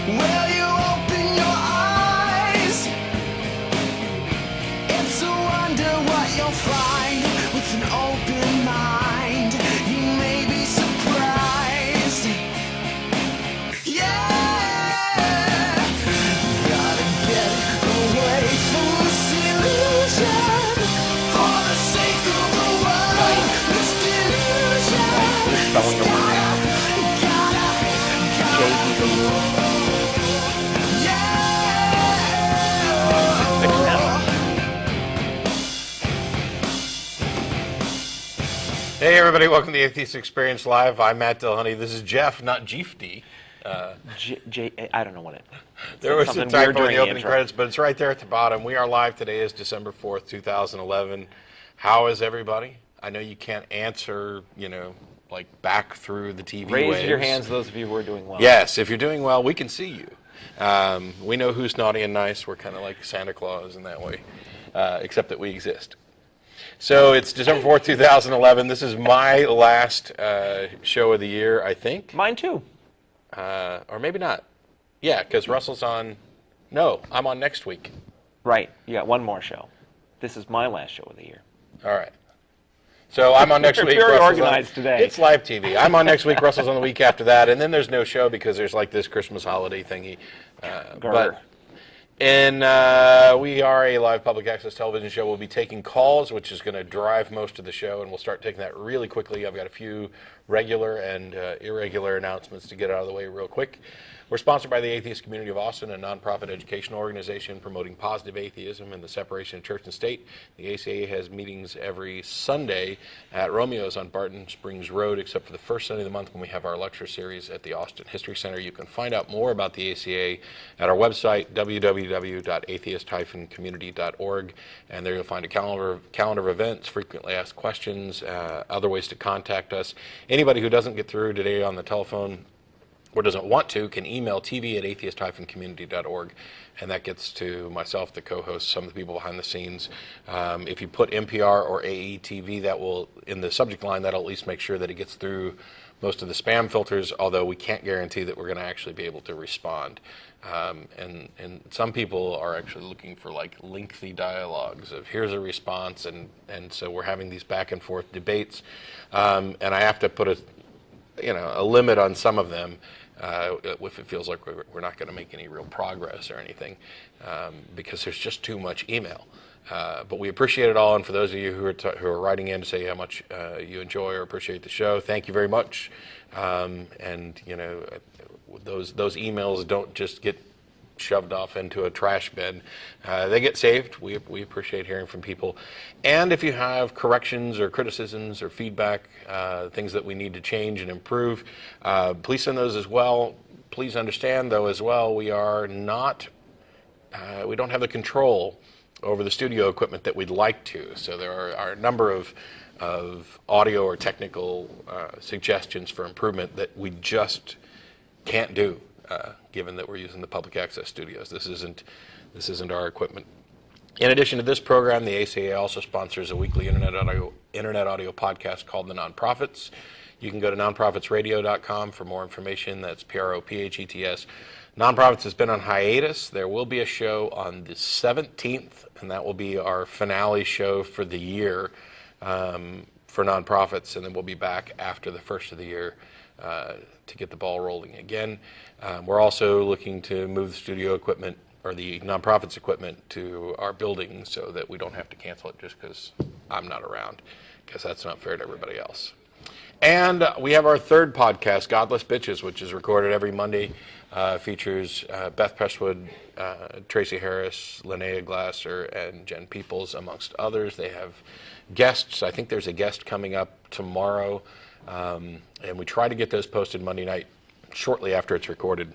Will you open your eyes? It's a wonder what you'll find with an open mind. You may be surprised. Yeah, gotta get away from this illusion for the sake of the world. This delusion. Spelling of Hey everybody, welcome to the Atheist Experience Live. I'm Matt Dillahunty. This is Jeff, not Jee Dee. I don't know what it is. There was some typo in the opening credits, but it's right there at the bottom. We are live. Today is December 4th, 2011. How is everybody? I know you can't answer, like back through the TV Raise waves. your hands, those of you who are doing well. Yes, if you're doing well, we can see you. We know who's naughty and nice. We're kind of like Santa Claus in that way, except that we exist. So it's December 4th, 2011. This is my last show of the year, I think. Mine too. Or maybe not. Yeah, because Russell's on. No, I'm on next week. Right. You got one more show. This is my last show of the year. All right. So I'm on next week. Very Russell's organized today. It's live TV. I'm on next week. Russell's on the week after that, and then there's no show because there's like this Christmas holiday thingy. And we are a live public access television show. We'll be taking calls, which is going to drive most of the show, and we'll start taking that really quickly. I've got a few regular and irregular announcements to get out of the way real quick. We're sponsored by the Atheist Community of Austin, a nonprofit educational organization promoting positive atheism and the separation of church and state. The ACA has meetings every Sunday at Romeo's on Barton Springs Road, except for the first Sunday of the month when we have our lecture series at the Austin History Center. You can find out more about the ACA at our website, www.atheist-community.org, and there you'll find a calendar of events, frequently asked questions, other ways to contact us. Anybody who doesn't get through today on the telephone or doesn't want to can email tv@atheist-community.org, and that gets to myself, the co-host, some of the people behind the scenes. If you put NPR or AETV, that will, in the subject line, that'll at least make sure that it gets through most of the spam filters, although we can't guarantee that we're going to actually be able to respond. And some people are actually looking for like lengthy dialogues of here's a response, and so we're having these back and forth debates, and I have to put a limit on some of them if it feels like we're not going to make any real progress or anything, because there's just too much email. But we appreciate it all, and for those of you who are writing in to say how much you enjoy or appreciate the show, thank you very much. And those emails don't just get shoved off into a trash bin. They get saved. We appreciate hearing from people. And if you have corrections or criticisms or feedback, things that we need to change and improve, please send those as well. Please understand, though, as well, we don't have the control over the studio equipment that we'd like to. So there are a number of audio or technical suggestions for improvement that we just can't do. Given that we're using the public access studios. This isn't our equipment. In addition to this program, the ACA also sponsors a weekly internet audio podcast called The Nonprofits. You can go to nonprofitsradio.com for more information. That's PROPHETS. Nonprofits has been on hiatus. There will be a show on the 17th, and that will be our finale show for the year for Nonprofits, and then we'll be back after the first of the year to get the ball rolling again. We're also looking to move the studio equipment or the Nonprofits equipment to our building so that we don't have to cancel it just because I'm not around, because that's not fair to everybody else. And we have our third podcast, Godless Bitches, which is recorded every Monday. Features Beth Presswood, Tracy Harris, Linnea Glasser, and Jen Peoples, amongst others. They have guests. I think there's a guest coming up tomorrow. And we try to get those posted Monday night, shortly after it's recorded.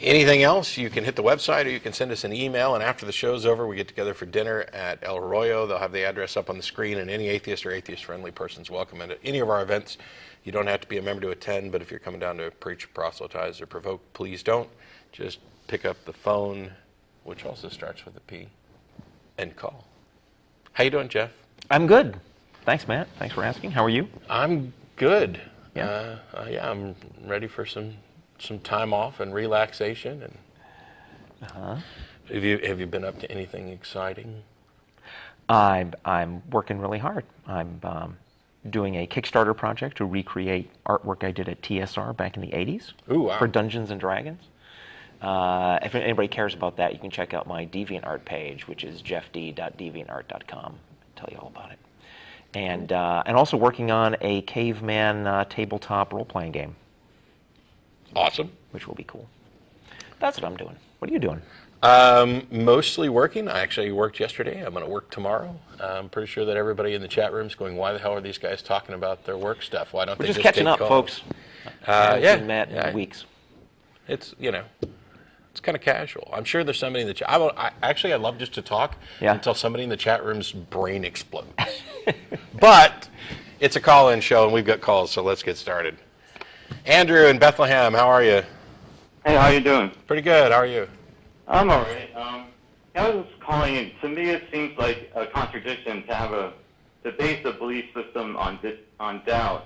Anything else, you can hit the website or you can send us an email, and after the show's over, we get together for dinner at El Arroyo. They'll have the address up on the screen, and any atheist or atheist-friendly person's welcome at any of our events. You don't have to be a member to attend, but if you're coming down to preach, proselytize, or provoke, please don't. Just pick up the phone, which also starts with a P, and call. How you doing, Jeff? I'm good. Thanks, Matt. Thanks for asking. How are you? I'm good. Yeah. I'm ready for some some time off and relaxation. And have you been up to anything exciting? I'm working really hard. I'm doing a Kickstarter project to recreate artwork I did at TSR back in the 80s. Ooh, wow. For Dungeons and Dragons. If anybody cares about that, you can check out my DeviantArt page, which is jeffd.deviantart.com. Tell you all about it. And also working on a caveman tabletop role-playing game. Awesome. Which will be cool. That's what I'm doing. What are you doing? Mostly working. I actually worked yesterday. I'm going to work tomorrow. I'm pretty sure that everybody in the chat room is going, why the hell are these guys talking about their work stuff? Why don't We're they just catching take up, calls? folks. Yeah. Matt in weeks. It's, it's kind of casual. I'm sure there's somebody in the chat. I'd love just to talk until somebody in the chat room's brain explodes. But it's a call-in show, and we've got calls, so let's get started. Andrew in Bethlehem, how are you? Hey, how you doing? Pretty good. How are you? I'm all right. I was calling in. To me, it seems like a contradiction to base a belief system on doubt.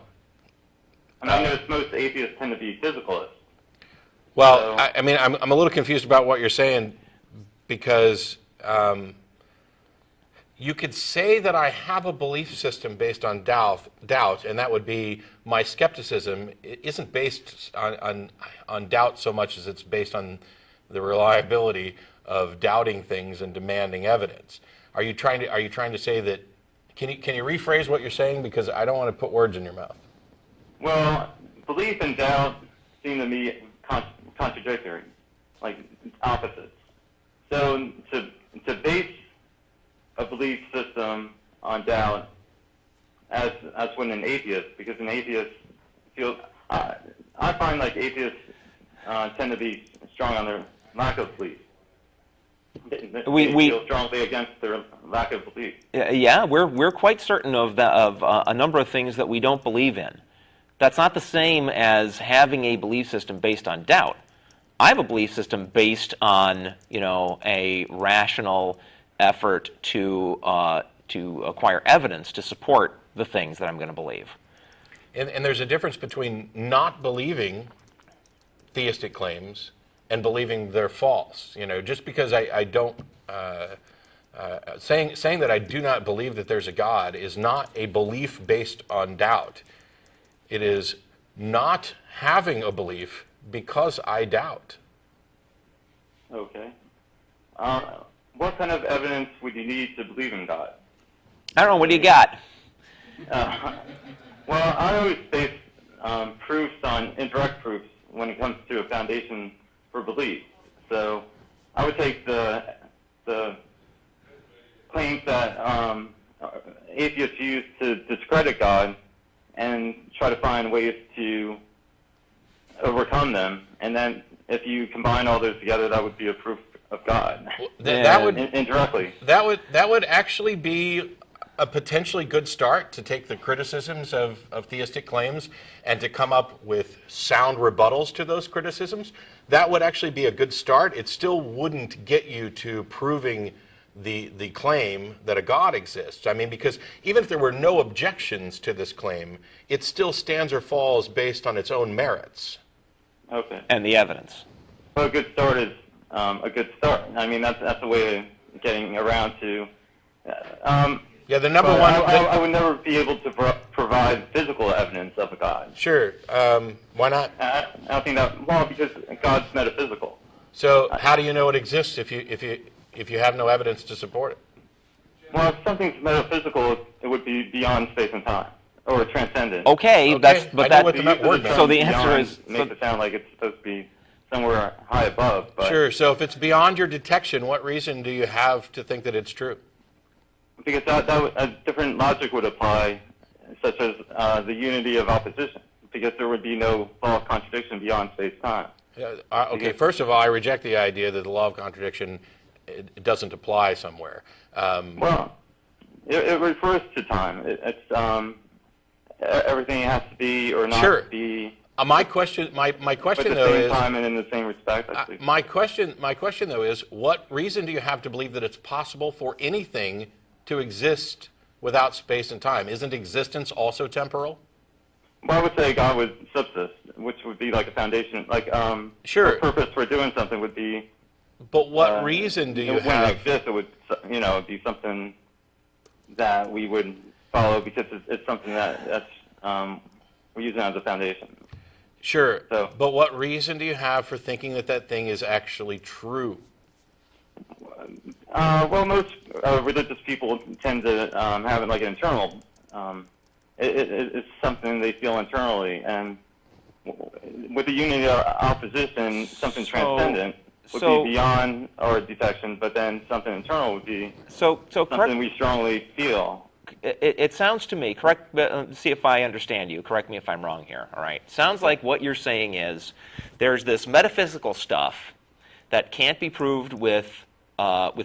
And I notice most atheists tend to be physicalists. Well, so, I'm a little confused about what you're saying because you could say that I have a belief system based on doubt, and that would be my skepticism. It isn't based on doubt so much as it's based on the reliability of doubting things and demanding evidence. Are you trying to say that? Can you rephrase what you're saying, because I don't want to put words in your mouth. Well, belief and doubt seem to me contradictory, like opposites. So to base a belief system on doubt, as when an atheist, because an atheist feels, I find like atheists tend to be strong on their lack of belief. We feel strongly against their lack of belief. Yeah, we're quite certain of a number of things that we don't believe in. That's not the same as having a belief system based on doubt. I have a belief system based on a rational effort to acquire evidence to support the things that I'm going to believe. And there's a difference between not believing theistic claims and believing they're false. Just because I don't saying that I do not believe that there's a God is not a belief based on doubt. It is not having a belief because I doubt. Okay. What kind of evidence would you need to believe in God? I don't know. What do you got? Well, I always base proofs on indirect proofs when it comes to a foundation for belief. So I would take the claims that atheists use to discredit God and try to find ways to overcome them. And then if you combine all those together, that would be a proof of God. Well, that would indirectly. That would actually be a potentially good start to take the criticisms of theistic claims and to come up with sound rebuttals to those criticisms. That would actually be a good start. It still wouldn't get you to proving the claim that a God exists. I mean, because even if there were no objections to this claim, it still stands or falls based on its own merits. Okay. And the evidence. Well, a good start is a good start. I mean, that's a way of getting around to. Yeah, the number one. I would never be able to provide physical evidence of a God. Sure. Why not? I don't think that. Well, because God's metaphysical. So how do you know it exists if you have no evidence to support it? Well, if something's metaphysical, it would be beyond space and time, or transcendent. Okay, so the answer is makes it sound like it's supposed to be somewhere high above. But sure. So if it's beyond your detection, what reason do you have to think that it's true? Because a different logic would apply, such as the unity of opposition, because there would be no law of contradiction beyond space-time. Okay, first of all, I reject the idea that the law of contradiction it doesn't apply somewhere. Well, it refers to time. It's everything has to be or not be. My question though is at the same time and in the same respect. My question though is, what reason do you have to believe that it's possible for anything to exist without space and time? Isn't existence also temporal? Well, I would say God would subsist, which would would be like a foundation, like Sure. a purpose for doing something would be. But what reason do you when have? it exists, it would, it'd be something that we would follow because it's something that's we're using as a foundation. Sure. So, but what reason do you have for thinking that that thing is actually true? Well, most religious people tend to have it like an internal. It's something they feel internally, and with the unity of our position, something transcendent would be beyond our detection, but then something internal would be something we strongly feel. It sounds to me, see if I understand you, correct me if I'm wrong here, all right? Sounds like what you're saying is there's this metaphysical stuff that can't be proved with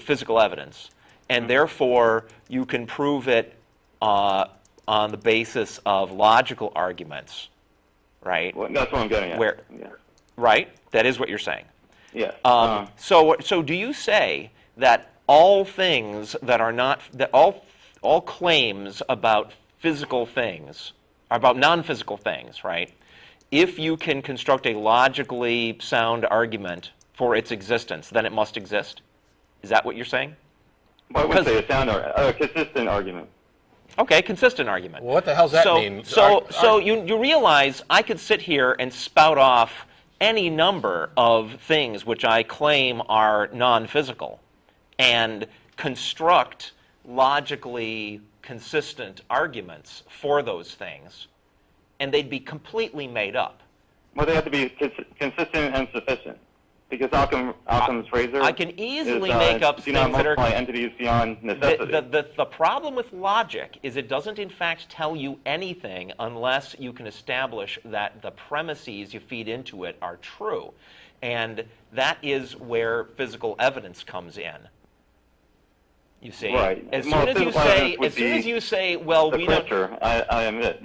physical evidence, and therefore you can prove it on the basis of logical arguments, right? Well, that's what I'm getting at. Right? That is what you're saying. Yes. So do you say that all things that are not, that all claims about physical things, about non-physical things, right? If you can construct a logically sound argument for its existence, then it must exist? Is that what you're saying? Well, I would say a consistent argument. Okay, consistent argument. Well, what the hell does that mean? So you realize I could sit here and spout off any number of things which I claim are non-physical and construct logically consistent arguments for those things, and they'd be completely made up. Well, they have to be consistent and sufficient. Because Occam's razor I can easily make up do things not that are multiply entities beyond necessity. The problem with logic is it doesn't in fact tell you anything unless you can establish that the premises you feed into it are true, and that is where physical evidence comes in. You see, right. As soon as you say, well, we don't. I admit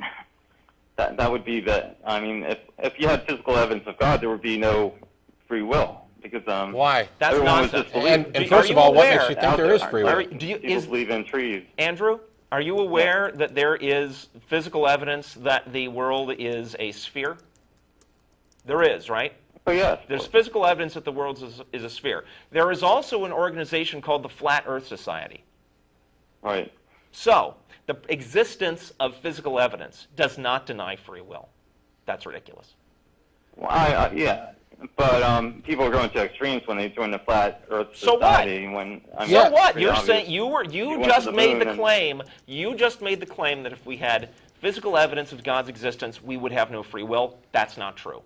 that would be that. I mean, if you had physical evidence of God, there would be no free will, because why? That's nonsense. And first of all, what makes you think there is free will? People believe in trees. Andrew, are you aware that there is physical evidence that the world is a sphere? There is, right? Oh, yes. There's physical evidence that the world is a sphere. There is also an organization called the Flat Earth Society. Right. So, the existence of physical evidence does not deny free will. That's ridiculous. Well, yeah. But people are going to extremes when they join the Flat Earth Society. So what? You're saying you just made the claim. You just made the claim that if we had physical evidence of God's existence, we would have no free will. That's not true.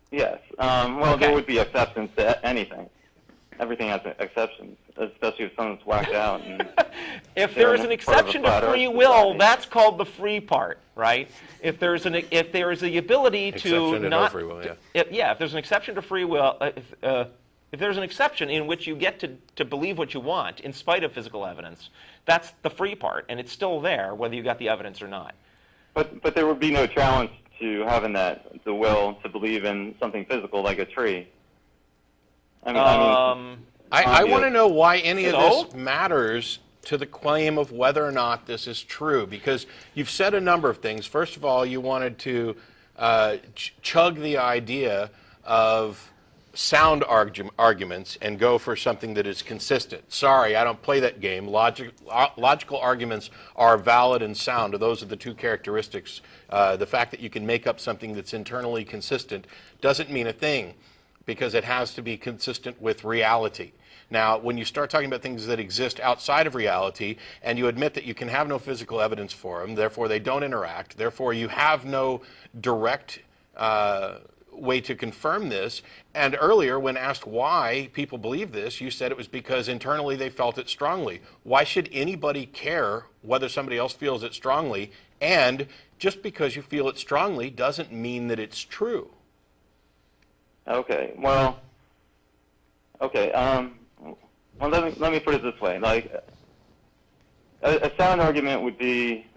Yes. Well, there would be exceptions to anything. Everything has exceptions, especially if someone's whacked out. And if there is an exception to free will, that's called the free part, right? If there is the ability to not free will, if there's an exception to free will, if there's an exception in which you get to believe what you want in spite of physical evidence, that's the free part, and it's still there whether you got the evidence or not. But there would be no challenge to having the will to believe in something physical like a tree. I want to know why any of this matters to the claim of whether or not this is true, because you've said a number of things. First of all, you wanted to chug the idea of sound arguments and go for something that is consistent. Sorry, I don't play that game. Logical arguments are valid and sound. Those are the two characteristics. The fact that you can make up something that's internally consistent doesn't mean a thing, because it has to be consistent with reality. Now, when you start talking about things that exist outside of reality, and you admit that you can have no physical evidence for them, therefore they don't interact, therefore you have no direct way to confirm this, and earlier when asked why people believe this, you said it was because internally they felt it strongly. Why should anybody care whether somebody else feels it strongly? And just because you feel it strongly doesn't mean that it's true. Okay. Well, let me put it this way. Like, a sound argument would be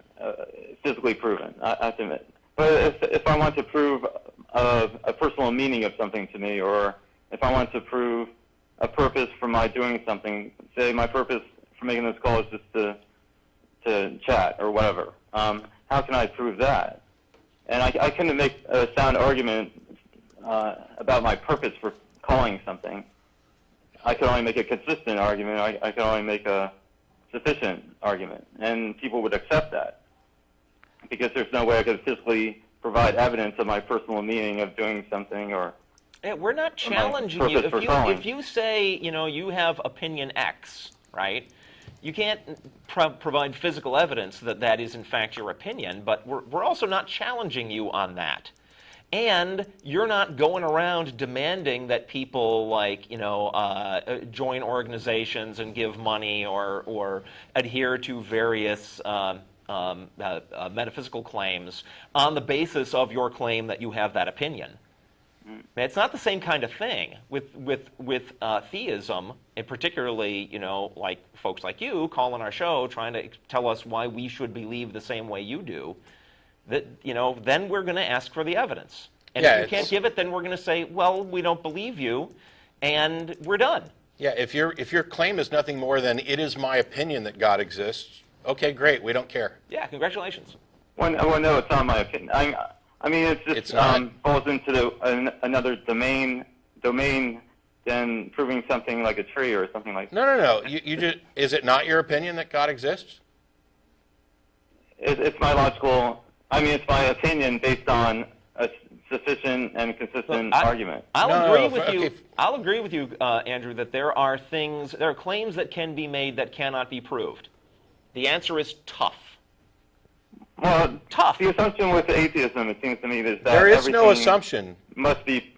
physically proven, I have to admit. But if I want to prove a personal meaning of something to me, or if I want to prove a purpose for my doing something, say my purpose for making this call is just to chat or whatever, how can I prove that? and I couldn't make a sound argument about my purpose for calling something. I could only make a consistent argument. I could only make a sufficient argument, and people would accept that because there's no way I could physically provide evidence of my personal meaning of doing something or. Yeah, we're not challenging you. If you say, you have opinion X, right? You can't provide physical evidence that that is in fact your opinion, but we're also not challenging you on that. And you're not going around demanding that people join organizations and give money or adhere to various metaphysical claims on the basis of your claim that you have that opinion. It's not the same kind of thing with theism, and particularly, like folks like you calling our show trying to tell us why we should believe the same way you do. That then we're going to ask for the evidence, and if you can't give it, then we're going to say, well, we don't believe you, and we're done. Yeah, if your claim is nothing more than it is my opinion that God exists, okay, great, we don't care. Yeah, congratulations. Well, no, it's not my opinion. I mean, it's falls into another domain than proving something like a tree or something like that. No. You just, is it not your opinion that God exists? It's my logical. I mean, it's my opinion based on a sufficient and consistent argument. I'll agree with you, Andrew, that there are claims that can be made that cannot be proved. The answer is tough. Well, tough. The assumption with atheism, it seems to me, is that there is no assumption. Must be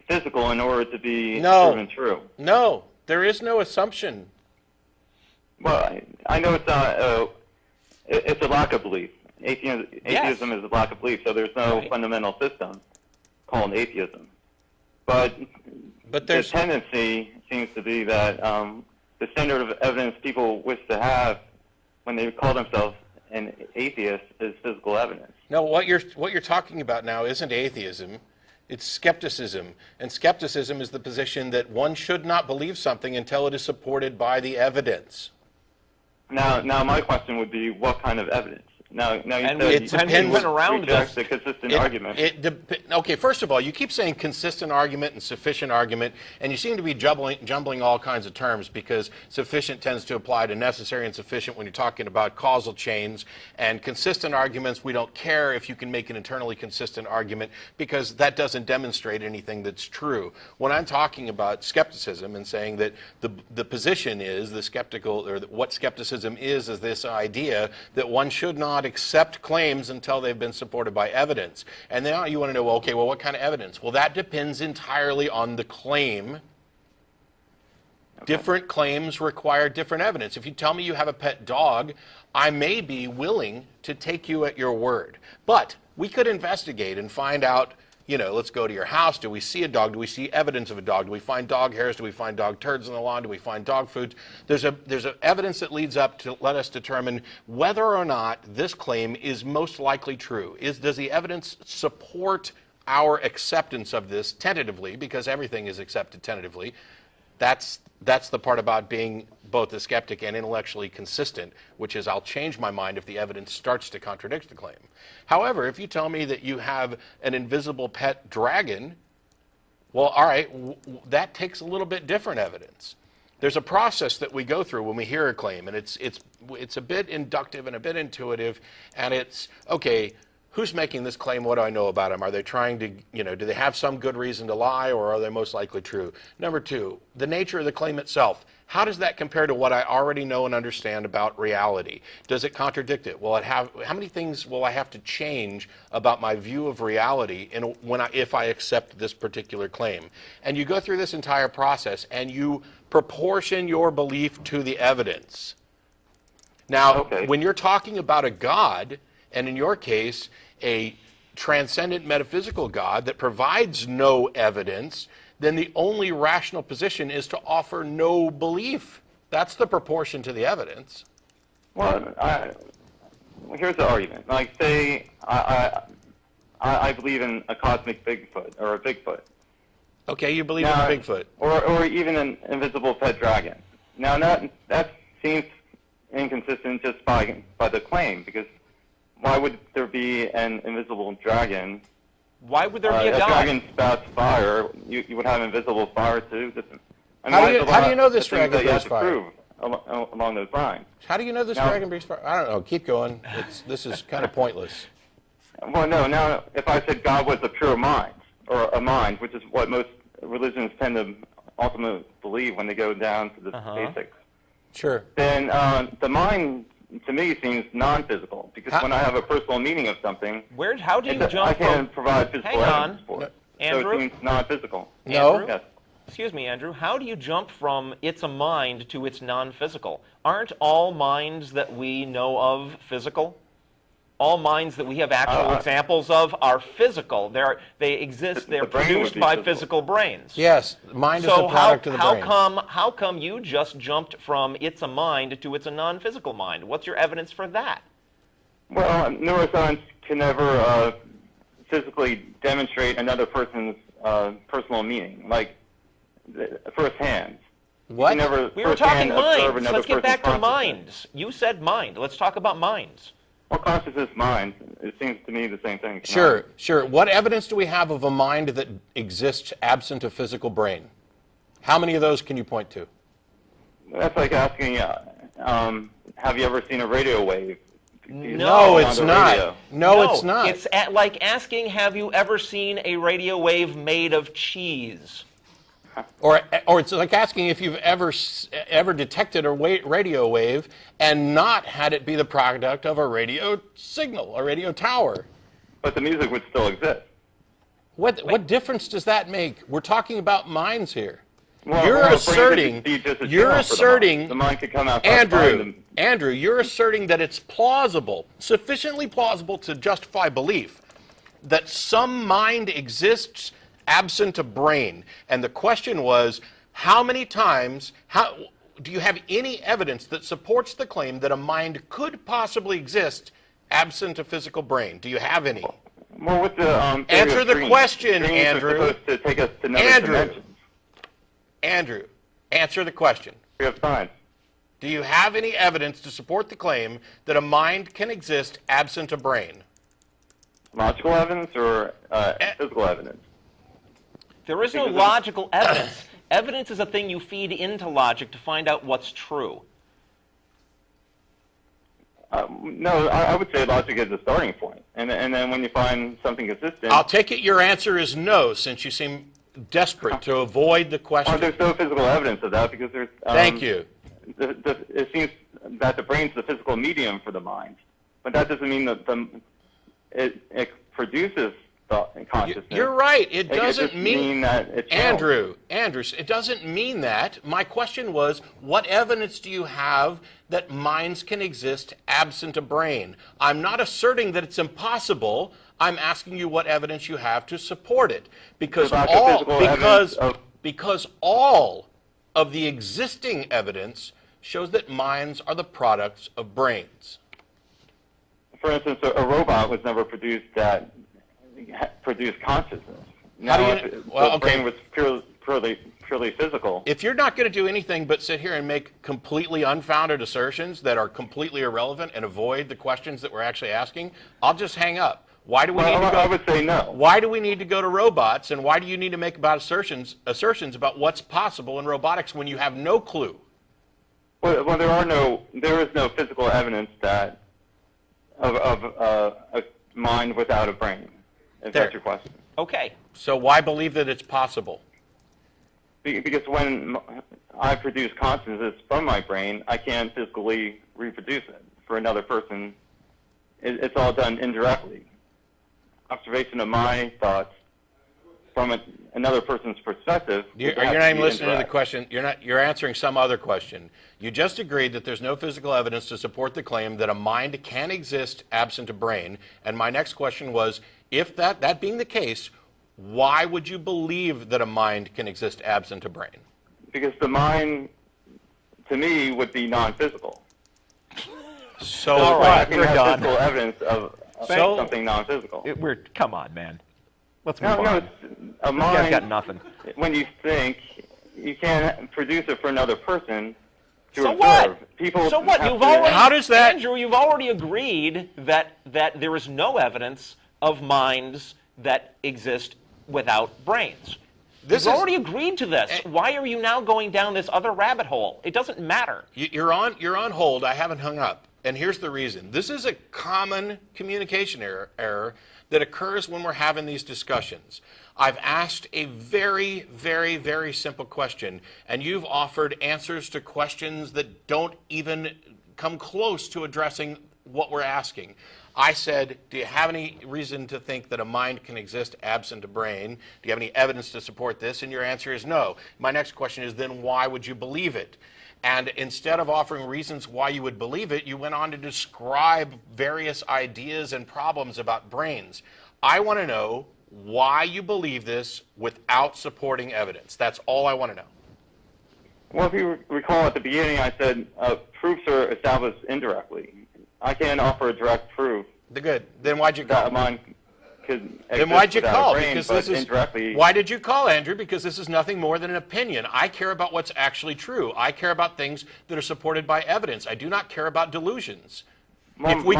physical in order to be proven true. No, there is no assumption. Well, I know it's not. It's a lack of belief. Atheism is a lack of belief, so there's no fundamental system called atheism. But the tendency seems to be that the standard of evidence people wish to have when they call themselves an atheist is physical evidence. No, what you're talking about now isn't atheism. It's skepticism. And skepticism is the position that one should not believe something until it is supported by the evidence. Now my question would be, what kind of evidence? Now you said it depends around reject the consistent argument. Okay, first of all, you keep saying consistent argument and sufficient argument, and you seem to be jumbling all kinds of terms because sufficient tends to apply to necessary and sufficient when you're talking about causal chains, and consistent arguments, we don't care if you can make an internally consistent argument because that doesn't demonstrate anything that's true. When I'm talking about skepticism and saying that the position is, the skeptical, or what skepticism is this idea that one should not accept claims until they've been supported by evidence. And now you want to know, okay, well, what kind of evidence? Well, that depends entirely on the claim. Okay. Different claims require different evidence. If you tell me you have a pet dog, I may be willing to take you at your word. But we could investigate and find out, let's go to your house. Do we see a dog? Do we see evidence of a dog? Do we find dog hairs? Do we find dog turds in the lawn? Do we find dog food? There's a evidence that leads up to let us determine whether or not this claim is most likely true. Does the evidence support our acceptance of this tentatively, because everything is accepted tentatively? That's the part about being both a skeptic and intellectually consistent, which is I'll change my mind if the evidence starts to contradict the claim. However, if you tell me that you have an invisible pet dragon, well, all right, that takes a little bit different evidence. There's a process that we go through when we hear a claim, and it's a bit inductive and a bit intuitive, and it's, okay, who's making this claim? What do I know about them? Are they trying to, do they have some good reason to lie, or are they most likely true? Number two, the nature of the claim itself. How does that compare to what I already know and understand about reality? Does it contradict it? How many things will I have to change about my view of reality if I accept this particular claim? And you go through this entire process, and you proportion your belief to the evidence. Now, when you're talking about a God, and in your case, a transcendent metaphysical God that provides no evidence, then the only rational position is to offer no belief. That's the proportion to the evidence. Well, here's the argument. Like, say, I believe in a cosmic Bigfoot, or a Bigfoot. Okay, you believe in a Bigfoot. Or even an invisible pet dragon. Now, that seems inconsistent just by the claim, because why would there be an invisible dragon? Why would there be a If God? dragon spouts fire, you would have invisible fire too. How do you know this dragon breathes fire? Along those lines. How do you know this dragon breathes fire? I don't know. Keep going. This is kind of pointless. Well, no. Now, if I said God was a pure mind, or a mind, which is what most religions tend to ultimately believe when they go down to the basics, sure. then the mind, to me, seems non-physical. Because when I have a personal meaning of something, how do you jump I from... can provide physical evidence for it. Andrew? So it seems non-physical. No. Yes. Excuse me, Andrew. How do you jump from it's a mind to it's non-physical? Aren't all minds that we know of physical? All minds that we have actual examples of are physical. They exist. They're produced by physical brains. Yes, mind is the product of the brain. How come you just jumped from it's a mind to it's a non-physical mind? What's your evidence for that? Well, neuroscience can never physically demonstrate another person's personal meaning, like firsthand. What? We were talking minds. Let's get back to minds. You said mind. Let's talk about minds. Well, consciousness, mind, it seems to me the same thing. Sure, sure. What evidence do we have of a mind that exists absent a physical brain? How many of those can you point to? That's like asking, have you ever seen a radio wave? No, it's not. No, it's not. It's like asking, have you ever seen a radio wave made of cheese? Or it's like asking if you've ever detected a radio wave and not had it be the product of a radio signal, a radio tower. But the music would still exist. What difference does that make? We're talking about minds here. Well, you're asserting the mind could come out. Andrew, you're asserting that it's plausible, sufficiently plausible to justify belief, that some mind exists absent a brain. And the question was, how many times, do you have any evidence that supports the claim that a mind could possibly exist absent a physical brain? Do you have any? Well, with the answer the question, Andrew. Supposed to take us to another dimensions. Andrew, answer the question. We have science. Do you have any evidence to support the claim that a mind can exist absent a brain? Logical evidence or physical evidence? There is no logical evidence. Evidence is a thing you feed into logic to find out what's true. No, I would say logic is the starting point. And then when you find something consistent... I'll take it your answer is no, since you seem desperate to avoid the question. Well, there's no physical evidence of that because there's... Thank you. It seems that the brain's the physical medium for the mind. But that doesn't mean that it produces thought and consciousness. You're right. It doesn't mean that it's Andrew, it doesn't mean that. My question was, what evidence do you have that minds can exist absent a brain? I'm not asserting that it's impossible. I'm asking you what evidence you have to support it. Because all of the existing evidence shows that minds are the products of brains. For instance, a robot was never produced that produced consciousness. The brain was purely physical. If you're not going to do anything but sit here and make completely unfounded assertions that are completely irrelevant and avoid the questions that we're actually asking, I'll just hang up. Why do we need to go? I would say no. Why do we need to go to robots, and why do you need to make assertions about what's possible in robotics when you have no clue? Well, there is no physical evidence that of a mind without a brain. Is that your question? Okay. So why believe that it's possible? Because when I produce consciousness from my brain, I can't physically reproduce it. For another person, it's all done indirectly. Observation of my thoughts from another person's perspective. You're not even listening to the question. You're answering some other question. You just agreed that there's no physical evidence to support the claim that a mind can exist absent a brain. And my next question was, if that being the case, why would you believe that a mind can exist absent a brain? Because the mind, to me, would be non-physical. So all right, we're done. Physical evidence of something non-physical. Come on, man. Let's move on. No, a mind. Got nothing. When you think, you can't produce it for another person to So observe. what? People So what? have You've to- already, How does that- Andrew, you've already agreed that there is no evidence of minds that exist without brains. You've already agreed to this. Why are you now going down this other rabbit hole? It doesn't matter. You're on hold. I haven't hung up. And here's the reason. This is a common communication error that occurs when we're having these discussions. I've asked a very, very, very simple question, and you've offered answers to questions that don't even come close to addressing what we're asking. I said, do you have any reason to think that a mind can exist absent a brain? Do you have any evidence to support this? And your answer is no. My next question is, then why would you believe it? And instead of offering reasons why you would believe it, you went on to describe various ideas and problems about brains. I want to know why you believe this without supporting evidence. That's all I want to know. Well, if you recall at the beginning, I said proofs are established indirectly. I can't offer a direct proof. Good. Then why'd you That call? a mind could Then why'd you exist without call? a brain, Because but this is indirectly. why did you call, Andrew? Because this is nothing more than an opinion. I care about what's actually true. I care about things that are supported by evidence. I do not care about delusions. If we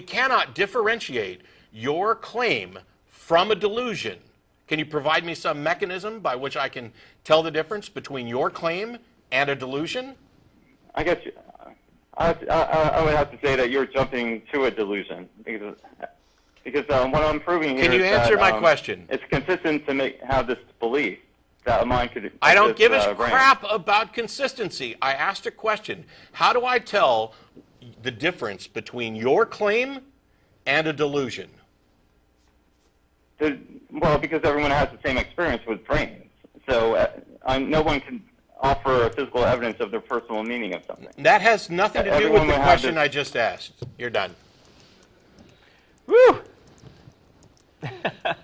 cannot differentiate your claim from a delusion, can you provide me some mechanism by which I can tell the difference between your claim and a delusion? I guess I would have to say that you're jumping to a delusion because what I'm proving here Can you is answer that, my question? It's consistent to have this belief that a mind could. I don't give a brain. crap about consistency. I asked a question. How do I tell the difference between your claim and a delusion? Well, because everyone has the same experience with brains, so no one can offer physical evidence of their personal meaning of something. That has nothing to do Everyone with the would have question this- I just asked. You're done. Woo!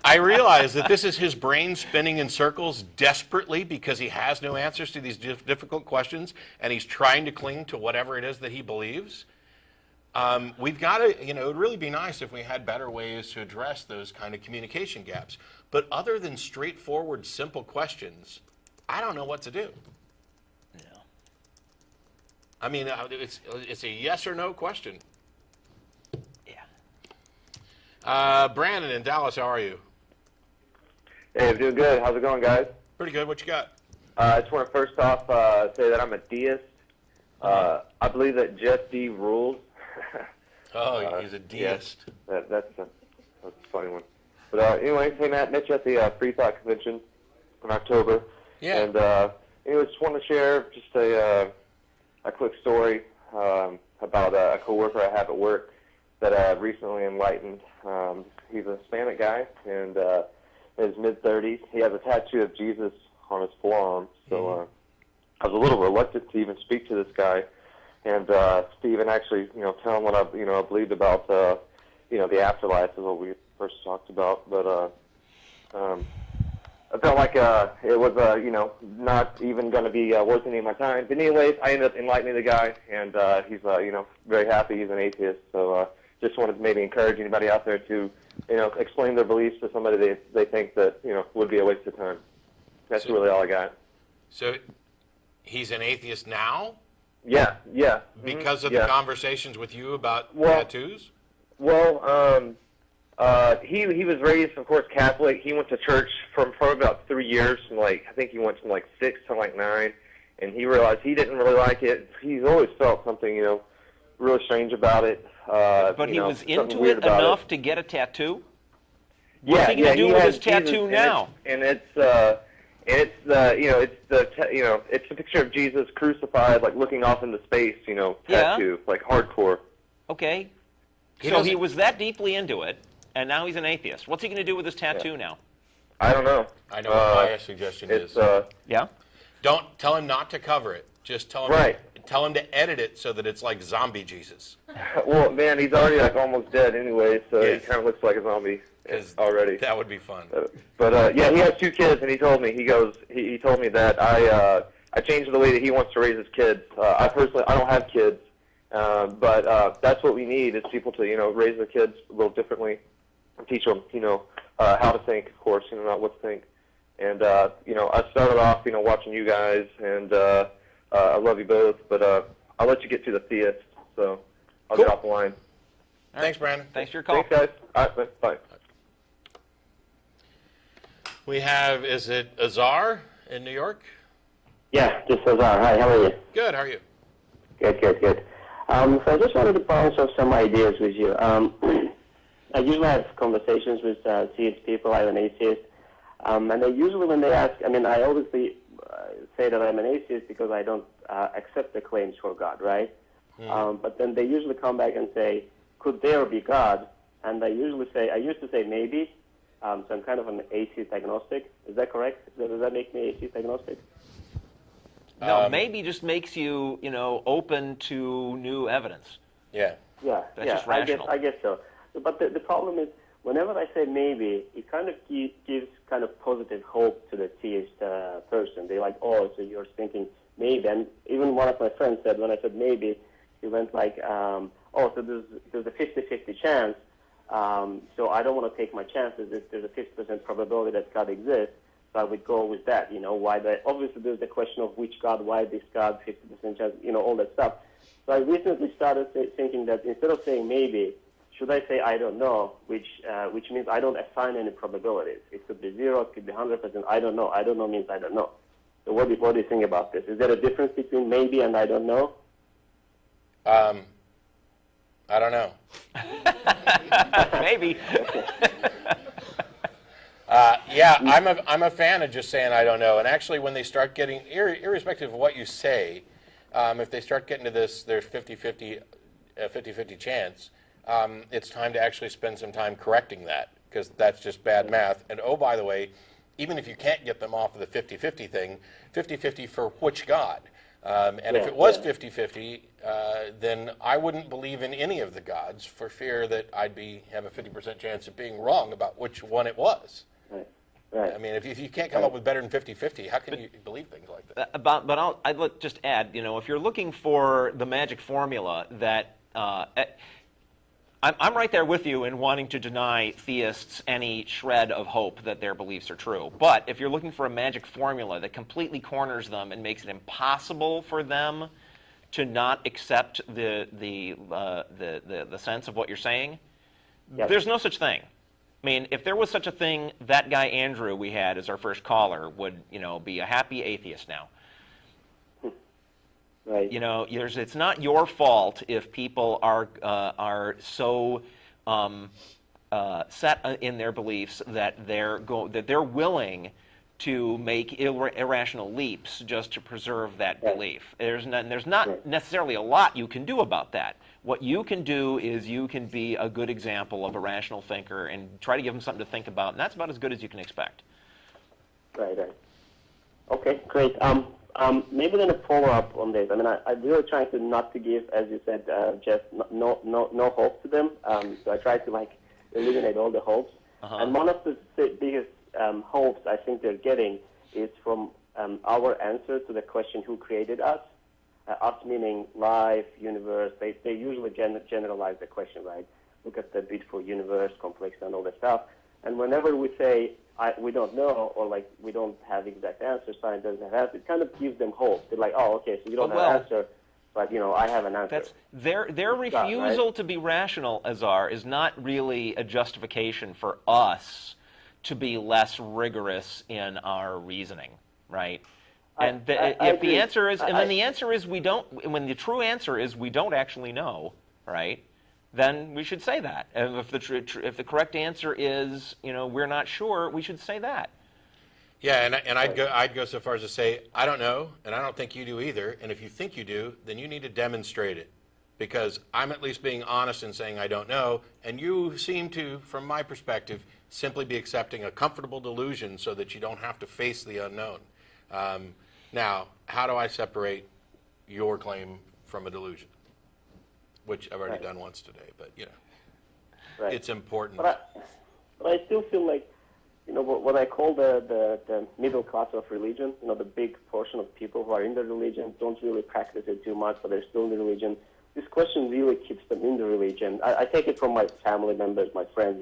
I realize that this is his brain spinning in circles desperately because he has no answers to these difficult questions, and he's trying to cling to whatever it is that he believes. We've got to, it would really be nice if we had better ways to address those kind of communication gaps. But other than straightforward, simple questions, I don't know what to do. Yeah. I mean, it's a yes or no question. Yeah. Brandon in Dallas, how are you? Hey, I'm doing good. How's it going, guys? Pretty good. What you got? I just want to first off say that I'm a deist. I believe that Jee Dee rules. Oh, he's a deist. Yeah, that's a funny one. But anyways, hey, Matt, met you at the Free Thought Convention in October. Yeah. And anyways, just want to share just a quick story about a coworker I have at work that recently enlightened. He's a Hispanic guy, and in his mid-30s. He has a tattoo of Jesus on his forearm. So I was a little reluctant to even speak to this guy. And Stephen actually, tell him what I believed about, the afterlife is what we first talked about. But I felt like it was, not even going to be worth any of my time. But anyways, I ended up enlightening the guy, and he's, very happy. He's an atheist. So just wanted to maybe encourage anybody out there to, explain their beliefs to somebody they think that, would be a waste of time. That's really all I got. So he's an atheist now? Yeah. Because of the conversations with you about tattoos? Well, he was raised, of course, Catholic. He went to church for about 3 years, and I think he went from 6 to 9, and he realized he didn't really like it. He's always felt something, really strange about it. But he was into it enough to get a tattoo? What's he going to do with his tattoo now? It's a picture of Jesus crucified, looking off into space, tattoo, hardcore. Okay. So he was that deeply into it, and now he's an atheist. What's he going to do with his tattoo now? I don't know. I know what my suggestion is. Yeah? Don't tell him not to cover it. Just tell him tell him to edit it so that it's like zombie Jesus. Well, man, he's already almost dead anyway, so he kind of looks like a zombie already. That would be fun. But he has 2 kids, and he told me he told me that I changed the way that he wants to raise his kids. I don't have kids, but that's what we need is people to raise their kids a little differently, and teach them how to think, of course, not what to think. And I started off watching you guys, and I love you both, but I'll let you get to the theist, so I'll Cool. get off the line. Thanks, Brandon. Thanks for your call. Thanks, guys. All right, bye. We have, is it Azar in New York? Yeah, this is Azar. Hi, how are you? Good, how are you? Good. So I just wanted to bounce off some ideas with you. I usually have conversations with theist people. I'm an atheist. And they usually, when they ask, I mean, I obviously say that I'm an atheist because I don't accept the claims for God, right? But then they usually come back and say, could there be God? And I used to say maybe. So I'm kind of an atheist agnostic. Is that correct? Does that make me atheist agnostic? No, maybe just makes you, open to new evidence. Yeah. That's just rational. I guess so. But the problem is, whenever I say maybe, it kind of gives kind of positive hope to the theist person. They're like, oh, so you're thinking maybe. And even one of my friends said, when I said maybe, he went like, oh, so there's a 50-50 chance. So I don't want to take my chances if there's a 50% probability that God exists. So I would go with that, obviously there's the question of which God, why this God, 50% chance, all that stuff. So I recently started thinking that instead of saying maybe, should I say I don't know, which means I don't assign any probabilities. It could be 0, it could be 100%, I don't know. I don't know means I don't know. So what do you think about this? Is there a difference between maybe and I don't know? I don't know. Maybe. Yeah, I'm a fan of just saying I don't know. And actually, when they start getting, irrespective of what you say, if they start getting to this, there's 50-50 chance, it's time to actually spend some time correcting that, because that's just bad math. And oh, by the way, even if you can't get them off of the 50-50 thing, 50-50 for which God? And if it was 50-50, then I wouldn't believe in any of the gods for fear that I'd have a 50% chance of being wrong about which one it was. Right. I mean, if you can't come up with better than 50-50, how can you believe things like that? But I'd just add, if you're looking for the magic formula that I'm right there with you in wanting to deny theists any shred of hope that their beliefs are true. But if you're looking for a magic formula that completely corners them and makes it impossible for them to not accept the sense of what you're saying, there's no such thing. I mean, if there was such a thing, that guy Andrew we had as our first caller would, be a happy atheist now. Right. It's not your fault if people are so set in their beliefs that they're willing to make irrational leaps just to preserve that belief. There's not necessarily a lot you can do about that. What you can do is you can be a good example of a rational thinker and try to give them something to think about, and that's about as good as you can expect. Right. Okay, great. Maybe then a follow-up on this. I mean, I'm really trying to not to give, as you said, Jeff, no hope to them. So I try to eliminate all the hopes. And one of the biggest hopes I think they're getting is from our answer to the question, who created us? Us meaning life, universe. They usually generalize the question, right? Look at the beautiful universe, complex and all that stuff. And whenever we say, we don't know, or we don't have exact answer, science doesn't have, it kind of gives them hope. They're like, oh, okay, so you don't have an answer, but I have an answer. That's their refusal to be rational, Azar, is not really a justification for us to be less rigorous in our reasoning, right? And the answer is we don't. When the true answer is we don't actually know, right? Then we should say that. And if the correct answer is we're not sure, we should say that. Yeah, and I'd go so far as to say I don't know, and I don't think you do either. And if you think you do, then you need to demonstrate it, because I'm at least being honest in saying I don't know, and you seem to, from my perspective, simply be accepting a comfortable delusion so that you don't have to face the unknown. Now, how do I separate your claim from a delusion? Which I've already done once today, but it's important. But I still feel like, what I call the middle class of religion, the big portion of people who are in the religion don't really practice it too much, but they're still in the religion. This question really keeps them in the religion. I take it from my family members, my friends,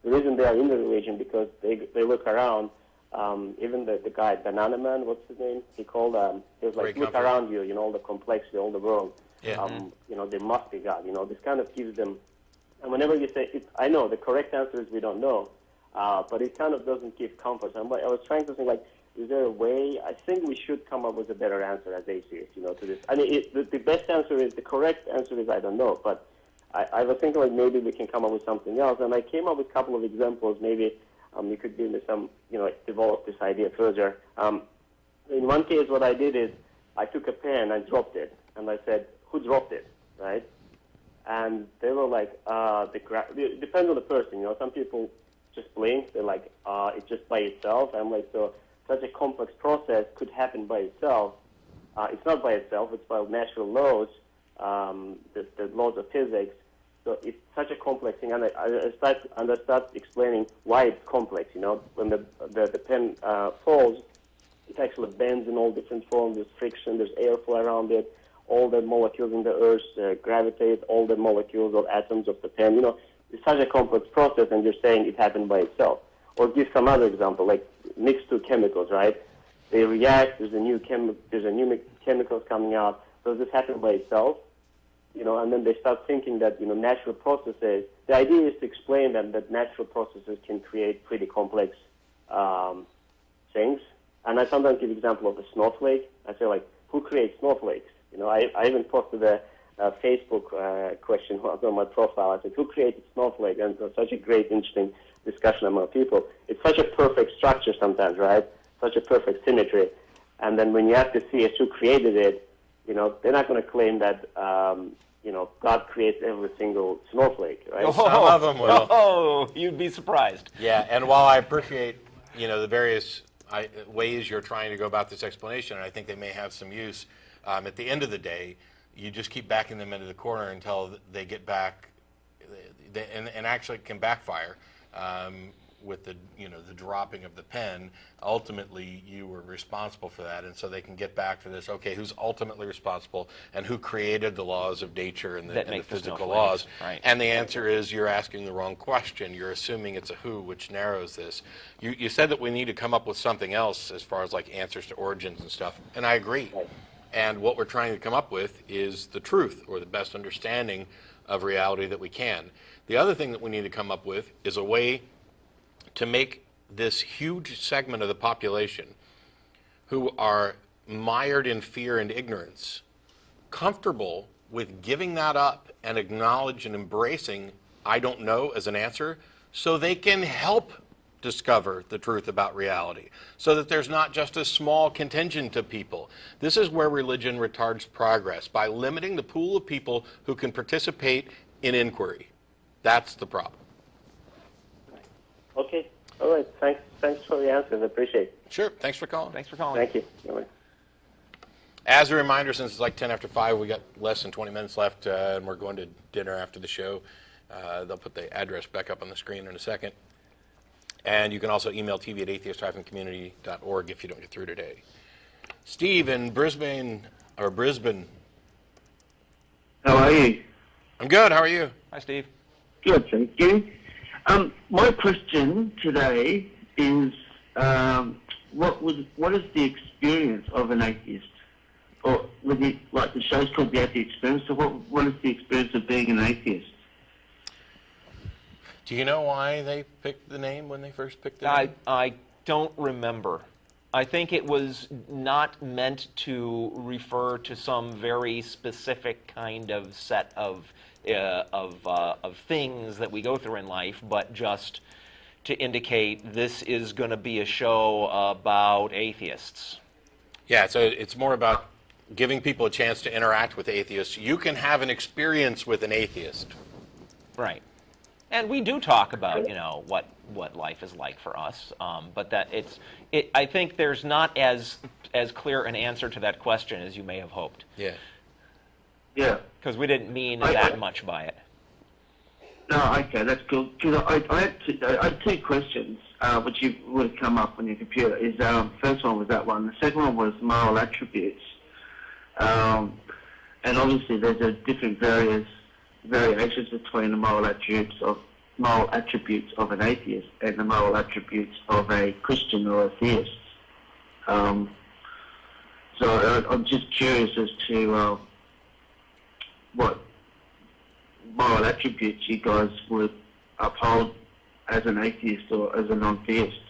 the reason they are in the religion because they look around even the guy, Banana Man, what's his name? He called, he was like, Ray look Comfort. around you, all the complexity, all the world. Yeah. There must be God. This kind of gives them, and whenever you say, I know, the correct answer is we don't know, but it kind of doesn't give comfort. So I was trying to think, like, is there a way? I think we should come up with a better answer as atheists, to this. I mean, the best answer is, the correct answer is I don't know, but I was thinking, like, maybe we can come up with something else, and I came up with a couple of examples. Maybe you could give me some, develop this idea further. In one case, what I did is I took a pen and dropped it, and I said, who dropped it, right? And they were like, it depends on the person, Some people just blink. They're like, it's just by itself. I'm like, so such a complex process could happen by itself. It's not by itself. It's by natural laws, the laws of physics. So it's such a complex thing. And I start explaining why it's complex. When the pen falls, it actually bends in all different forms. There's friction. There's airflow around it. All the molecules in the earth gravitate. All the molecules or atoms of the pen. It's such a complex process, and you're saying it happened by itself. Or give some other example, like mix two chemicals, right? They react. There's a new chemicals coming out. Does this happen by itself? And then they start thinking that natural processes. The idea is to explain them that natural processes can create pretty complex things. And I sometimes give example of a snowflake. I say, like, who creates snowflakes? I even posted a Facebook question on my profile. I said, who created snowflake? And it was such a great, interesting discussion among people. It's such a perfect structure sometimes, right? Such a perfect symmetry. And then when you have to see who created it, they're not going to claim that, God creates every single snowflake, right? Some of them will. Oh, you'd be surprised. Yeah, and while I appreciate, the various ways you're trying to go about this explanation, and I think they may have some use, at the end of the day, you just keep backing them into the corner until they get back, and actually it can backfire. With the dropping of the pen, ultimately you were responsible for that, and so they can get back to this. Okay, who's ultimately responsible, and who created the laws of nature and the physical laws? Right. And the answer is you're asking the wrong question. You're assuming it's a who, which narrows this. You said that we need to come up with something else as far as like answers to origins and stuff, and I agree. Right. And what we're trying to come up with is the truth, or the best understanding of reality that we can. The other thing that we need to come up with is a way to make this huge segment of the population who are mired in fear and ignorance comfortable with giving that up and acknowledge and embracing I don't know as an answer, so they can help discover the truth about reality, so that there's not just a small contingent of people. This is where religion retards progress, by limiting the pool of people who can participate in inquiry. That's the problem. Okay. All right. Thanks for the answers. I appreciate it. Sure. Thanks for calling. Thanks for calling. Thank you. Bye-bye. As a reminder, since it's like 10 after 5, we got less than 20 minutes left, and we're going to dinner after the show. They'll put the address back up on the screen in a second. And you can also email tv@atheist-community.org if you don't get through today. Steve in Brisbane. How are you? I'm good. How are you? Hi, Steve. Good, thank you. My question today is, what is the experience of an atheist? Or like the show's called The Atheist Experience, so what is the experience of being an atheist? Do you know why they picked the name when they first picked the name? I don't remember. I think it was not meant to refer to some very specific kind of set of things that we go through in life, but just to indicate this is going to be a show about atheists. Yeah, so it's more about giving people a chance to interact with atheists. You can have an experience with an atheist. Right. And we do talk about, what life is like for us, but that I think there's not as clear an answer to that question as you may have hoped. Yeah. Yeah. Because we didn't mean that much by it. No, okay, that's good. Because I had two questions, which you would have come up on your computer. First one was that one. The second one was moral attributes. And obviously there's a different variations between the moral attributes of moral attributes of an atheist and the moral attributes of a Christian or a theist. So I'm just curious as to what moral attributes you guys would uphold as an atheist or as a non-theist.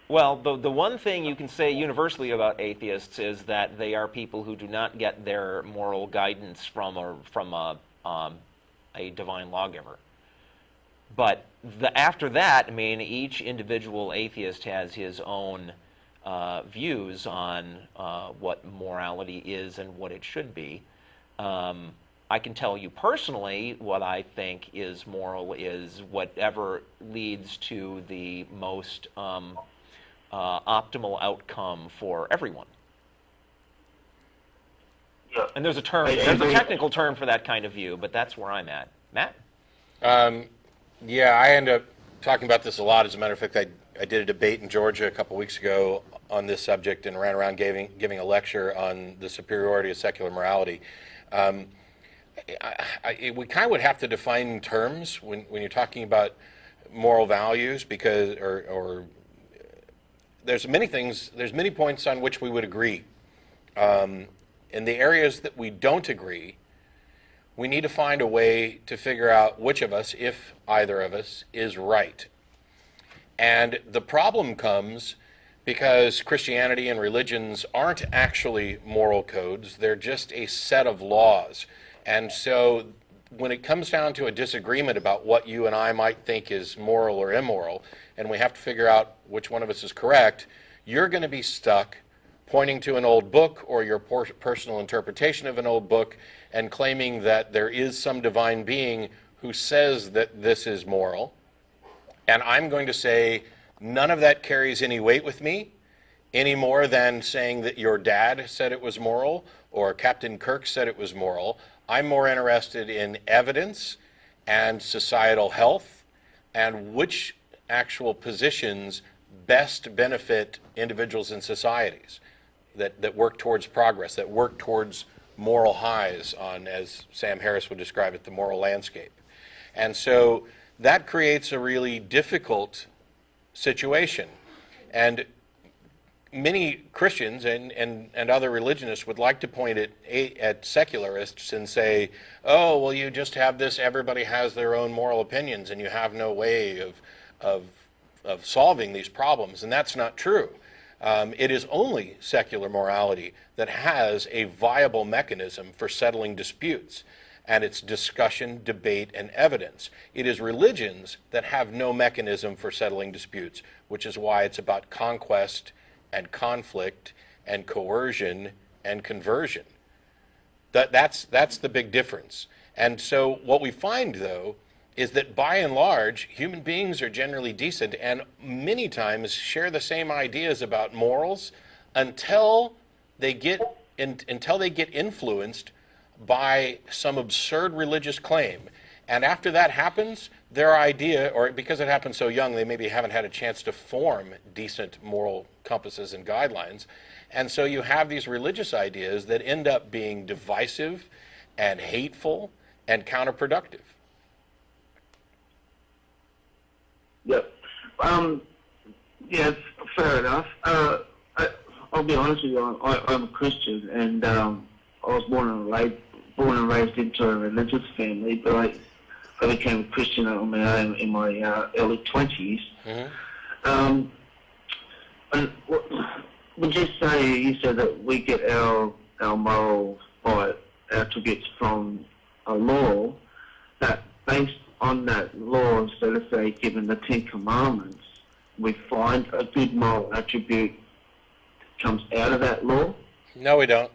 Well, the one thing you can say universally about atheists is that they are people who do not get their moral guidance from a divine lawgiver. But after that, I mean, each individual atheist has his own views on what morality is and what it should be. I can tell you personally what I think is moral is whatever leads to the most optimal outcome for everyone. Yeah. And there's a technical term for that kind of view, but that's where I'm at. Matt? Yeah, I end up talking about this a lot. As a matter of fact, I did a debate in Georgia a couple weeks ago on this subject and ran around giving a lecture on the superiority of secular morality. We kind of would have to define terms when you're talking about moral values, because or there's many points on which we would agree. In the areas that we don't agree, we need to find a way to figure out which of us, if either of us, is right. And the problem comes because Christianity and religions aren't actually moral codes. They're just a set of laws. And so when it comes down to a disagreement about what you and I might think is moral or immoral, and we have to figure out which one of us is correct, you're going to be stuck pointing to an old book or your personal interpretation of an old book and claiming that there is some divine being who says that this is moral. And I'm going to say none of that carries any weight with me, any more than saying that your dad said it was moral or Captain Kirk said it was moral. I'm more interested in evidence and societal health and which actual positions best benefit individuals and societies that work towards progress, that work towards moral highs on, as Sam Harris would describe it, the moral landscape. And so that creates a really difficult situation. And many Christians and other religionists would like to point at secularists and say, oh, well, you just have this, everybody has their own moral opinions and you have no way of solving these problems. And that's not true. It is only secular morality that has a viable mechanism for settling disputes, and it's discussion, debate, and evidence. It is religions that have no mechanism for settling disputes, which is why it's about conquest and conflict and coercion and conversion. That's the big difference. And so what we find, though, is that by and large, human beings are generally decent and many times share the same ideas about morals until they get influenced by some absurd religious claim. And after that happens, their idea, or because it happens so young, they maybe haven't had a chance to form decent moral compasses and guidelines. And so you have these religious ideas that end up being divisive and hateful and counterproductive. Yep. Yeah, fair enough. I'll be honest with you, I'm a Christian, and I was born and raised into a religious family, but I became a Christian on my own in my early 20s. Mm-hmm. And would you said that we get our moral attributes from a law, that based on that law, so let's say given the Ten Commandments, we find a good moral attribute comes out of that law? No, we don't.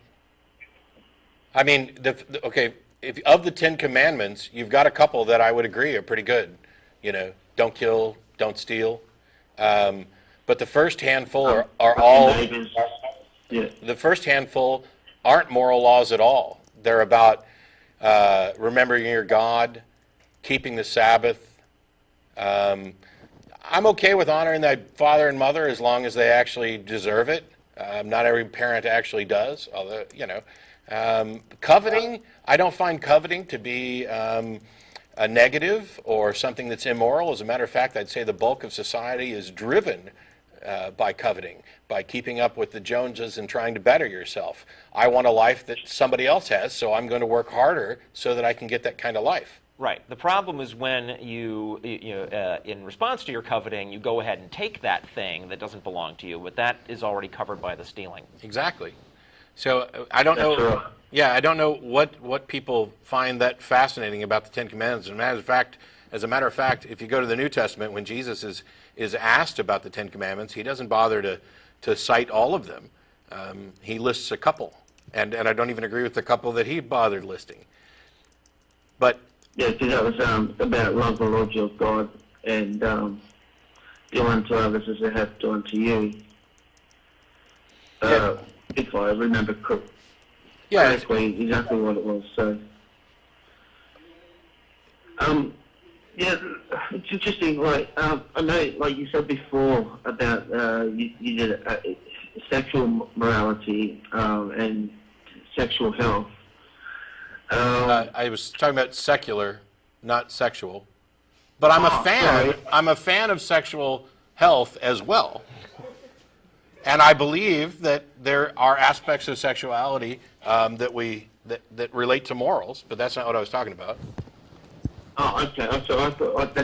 I mean, if of the Ten Commandments, you've got a couple that I would agree are pretty good. You know, don't kill, don't steal. But the first handful are all. Yeah. The first handful aren't moral laws at all. They're about remembering your God, keeping the Sabbath. I'm okay with honoring thy father and mother as long as they actually deserve it. Not every parent actually does, although, you know. Coveting, I don't find coveting to be a negative or something that's immoral. As a matter of fact, I'd say the bulk of society is driven by coveting, by keeping up with the Joneses and trying to better yourself. I want a life that somebody else has, so I'm going to work harder so that I can get that kind of life. Right. The problem is when you in response to your coveting, you go ahead and take that thing that doesn't belong to you, but that is already covered by the stealing. Exactly. So I don't know. That's right. Yeah, I don't know what people find that fascinating about the Ten Commandments. As a matter of fact, if you go to the New Testament, when Jesus is asked about the Ten Commandments, he doesn't bother to cite all of them. He lists a couple, and I don't even agree with the couple that he bothered listing. But Yeah, because that was about love the Lord your God and do unto others as they have done to you. Yeah. If I remember correctly, exactly what it was. So, yeah, it's interesting. Like I know, like you said before about you did sexual morality and sexual health. I was talking about secular, not sexual. But I'm a fan. Sorry. I'm a fan of sexual health as well. And I believe that there are aspects of sexuality that relate to morals, but that's not what I was talking about. Oh, okay. So I thought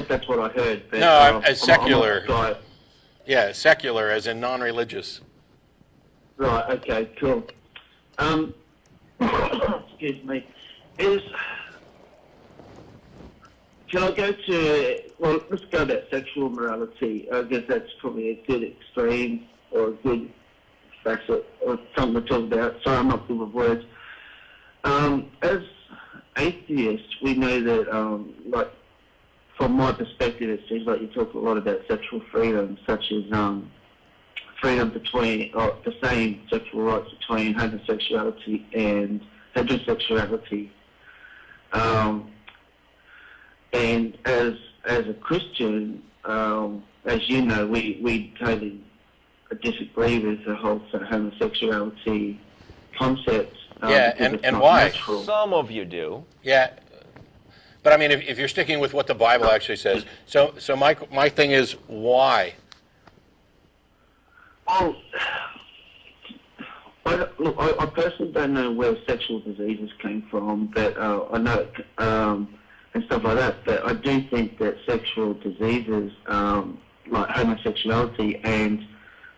that's what I heard. But, No, as secular. I'm Yeah, secular as in non-religious. right. Okay. Cool. Excuse me. Can I go to? Well, let's go about sexual morality. I guess that's probably a good extreme or a good facet or something to talk about. Sorry, I'm not good with words. As atheists, we know that, like, from my perspective, it seems like you talk a lot about sexual freedom, such as freedom between, the same sexual rights between homosexuality and heterosexuality. And as a Christian, as you know, we totally disagree with the whole homosexuality concept. Yeah, and why? Natural. Some of you do. Yeah, but I mean, if you're sticking with what the Bible actually says, so my thing is why? Well, I personally don't know where sexual diseases came from, but I know and stuff like that. But I do think that sexual diseases, like homosexuality and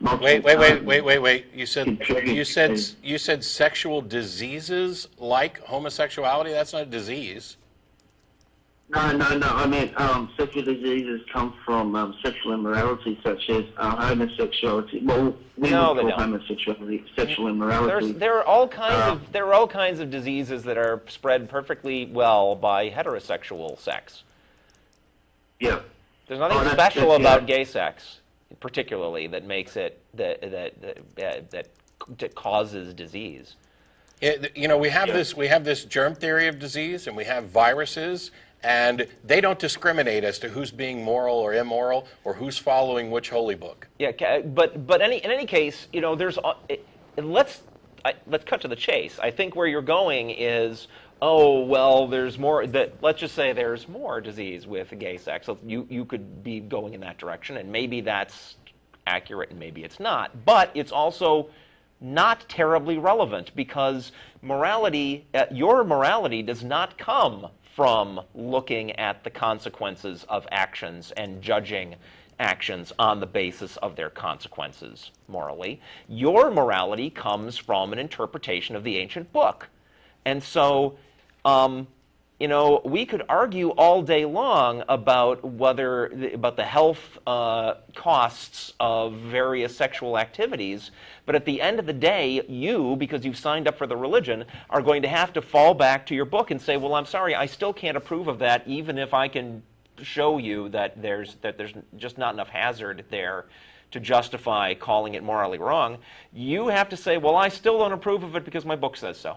Wait. You said sexual diseases like homosexuality? That's not a disease. No. I mean, sexual diseases come from sexual immorality, such as homosexuality. Well, we No, would they call don't. homosexuality sexual immorality. There are all kinds of diseases that are spread perfectly well by heterosexual sex. Yeah. There's nothing that's special good, yeah. about gay sex, particularly, that makes it that causes disease. You know, we have this germ theory of disease, and we have viruses, and they don't discriminate as to who's being moral or immoral or who's following which holy book. Yeah, but in any case, you know, let's cut to the chase. I think where you're going is, oh well, there's more. Let's just say there's more disease with gay sex. So you could be going in that direction, and maybe that's accurate, and maybe it's not. But it's also not terribly relevant, because morality, your morality, does not come from looking at the consequences of actions and judging actions on the basis of their consequences morally. Your morality comes from an interpretation of the ancient book. And so, you know, we could argue all day long about the health costs of various sexual activities, but at the end of the day, you, because you've signed up for the religion, are going to have to fall back to your book and say, well, I'm sorry, I still can't approve of that, even if I can show you that there's just not enough hazard there to justify calling it morally wrong. You have to say, well, I still don't approve of it because my book says so.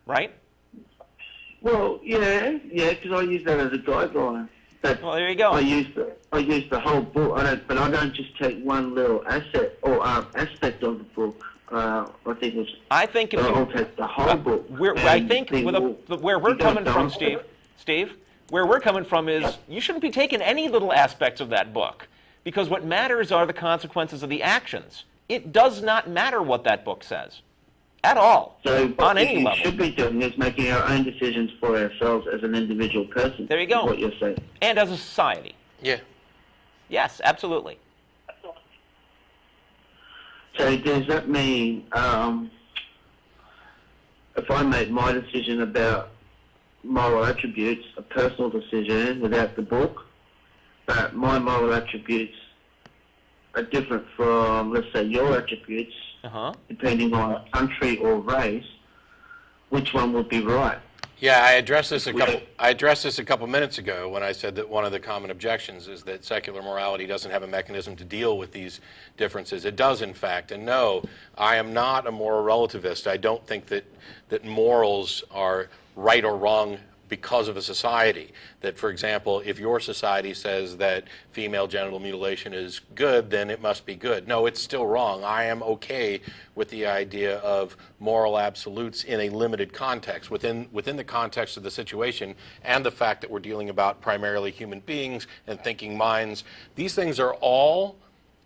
Right? Well, yeah, because I use that as a guideline. Well, there you go. I use the whole book. But I don't just take one little asset or aspect of the book. I think it was. I think if I'll take the whole book. I think where we're coming from, Steve, where we're coming from is you shouldn't be taking any little aspects of that book, because what matters are the consequences of the actions. It does not matter what that book says at all, so on any level. level. What we should be doing is making our own decisions for ourselves as an individual person. There you go. What you're saying. And as a society. Yeah. Yes, absolutely. So does that mean if I make my decision about moral attributes, a personal decision without the book, but my moral attributes are different from, let's say, your attributes, depending on country or race, which one would be right? Yeah, I addressed this a couple minutes ago when I said that one of the common objections is that secular morality doesn't have a mechanism to deal with these differences. It does, in fact. And no, I am not a moral relativist. I don't think that morals are right or wrong because of a society. That, for example, if your society says that female genital mutilation is good, then it must be good. No, it's still wrong. I am okay with the idea of moral absolutes in a limited context, within the context of the situation and the fact that we're dealing about primarily human beings and thinking minds. These things are all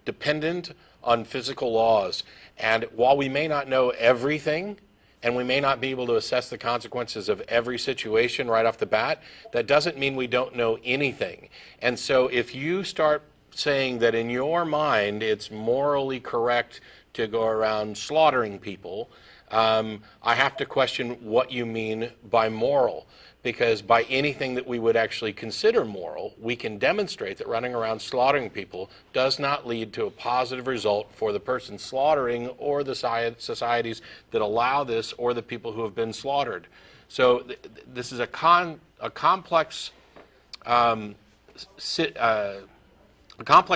dependent on physical laws. And while we may not know everything, and we may not be able to assess the consequences of every situation right off the bat, that doesn't mean we don't know anything. And so if you start saying that in your mind it's morally correct to go around slaughtering people, I have to question what you mean by moral. Because by anything that we would actually consider moral, we can demonstrate that running around slaughtering people does not lead to a positive result for the person slaughtering or the societies that allow this or the people who have been slaughtered. So this is a complex